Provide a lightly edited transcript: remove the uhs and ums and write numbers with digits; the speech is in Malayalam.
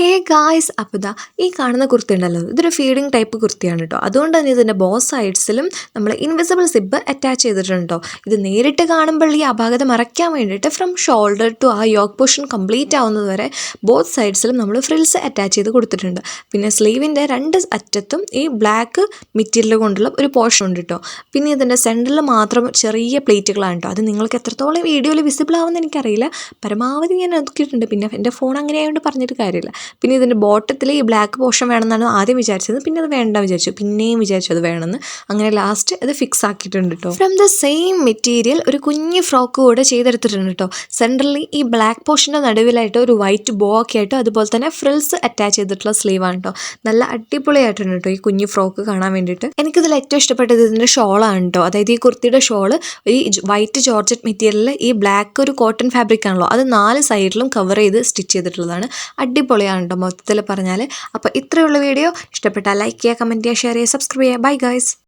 ഹേ ഗായ്സ് അപ്പോൾ ദാ ഈ കാണുന്ന കുർത്തി ഉണ്ടല്ലോ ഇതൊരു ഫീഡിങ് ടൈപ്പ് കുർത്തിയാണ് കേട്ടോ. അതുകൊണ്ട് തന്നെ ഇതിൻ്റെ ബോസ് സൈഡ്സിലും നമ്മൾ ഇൻവിസിബിൾ സിബ് അറ്റാച്ച് ചെയ്തിട്ടുണ്ട് കേട്ടോ. ഇത് നേരിട്ട് കാണുമ്പോൾ ഈ അപാകത മറയ്ക്കാൻ വേണ്ടിയിട്ട് ഫ്രം ഷോൾഡർ ടു ആ യോക്ക് പോർഷൻ കംപ്ലീറ്റ് ആവുന്നത് വരെ ബോത്ത് സൈഡ്സിലും നമ്മൾ ഫ്രിൽസ് അറ്റാച്ച് ചെയ്ത് കൊടുത്തിട്ടുണ്ട്. പിന്നെ സ്ലീവിൻ്റെ രണ്ട് അറ്റത്തും ഈ ബ്ലാക്ക് മെറ്റീരിയൽ കൊണ്ടുള്ള ഒരു പോർഷൻ ഉണ്ട് കേട്ടോ. പിന്നെ ഇതിൻ്റെ സെൻറ്ററിൽ മാത്രം ചെറിയ പ്ലേറ്റുകളാണ് കേട്ടോ. അത് നിങ്ങൾക്ക് എത്രത്തോളം വീഡിയോയിൽ വിസിബിൾ ആവുമെന്ന് എനിക്കറിയില്ല. പരമാവധി ഞാൻ നോക്കിയിട്ടുണ്ട്. പിന്നെ എൻ്റെ ഫോൺ അങ്ങനെ ആയതുകൊണ്ട് പറഞ്ഞിട്ട് കാര്യമില്ല. പിന്നെ ഇതിൻ്റെ ബോട്ടത്തിൽ ഈ ബ്ലാക്ക് പോർഷൻ വേണമെന്നാണ് ആദ്യം വിചാരിച്ചത്. പിന്നെ അത് വേണ്ട വിചാരിച്ചു, പിന്നെയും വിചാരിച്ചു അത് വേണമെന്ന്. അങ്ങനെ ലാസ്റ്റ് അത് ഫിക്സ് ആക്കിയിട്ടുണ്ട് കേട്ടോ. ഫ്രം ദ സെയിം മെറ്റീരിയൽ ഒരു കുഞ്ഞ് ഫ്രോക്ക് കൂടെ ചെയ്തെടുത്തിട്ടുണ്ട് കേട്ടോ. സെൻട്രലി ഈ ബ്ലാക്ക് പോർഷൻ്റെ നടുവിലായിട്ട് ഒരു വൈറ്റ് ബോ ഒക്കെ ആയിട്ട് അതുപോലെ തന്നെ ഫ്രിൽസ് അറ്റാച്ച് ചെയ്തിട്ടുള്ള സ്ലീവാണ് കേട്ടോ. നല്ല അടിപൊളിയായിട്ടുണ്ട് കേട്ടോ ഈ കുഞ്ഞ് ഫ്രോക്ക് കാണാൻ വേണ്ടിയിട്ട്. എനിക്കിതിൽ ഏറ്റവും ഇഷ്ടപ്പെട്ടത് ഇതിൻ്റെ ഷോളാണ് കേട്ടോ. അതായത് ഈ കുർത്തിയുടെ ഷോള് ഈ വൈറ്റ് ജോർജറ്റ് മെറ്റീരിയലിൽ ഈ ബ്ലാക്ക് ഒരു കോട്ടൺ ഫാബ്രിക് ആണല്ലോ, അത് 4 സൈഡിലും കവർ ചെയ്ത് സ്റ്റിച്ച് ചെയ്തിട്ടുള്ളതാണ്. അടിപൊളിയാണ് കേട്ടോ മൊത്തത്തിൽ പറഞ്ഞാൽ. അപ്പോൾ ഇത്രയുള്ള വീഡിയോ ഇഷ്ടപ്പെട്ടാൽ ലൈക്ക് ചെയ്യുക, കമൻറ്റ് ചെയ്യുക, ഷെയർ ചെയ്യുക, സബ്സ്ക്രൈബ് ചെയ്യുക. Bye guys.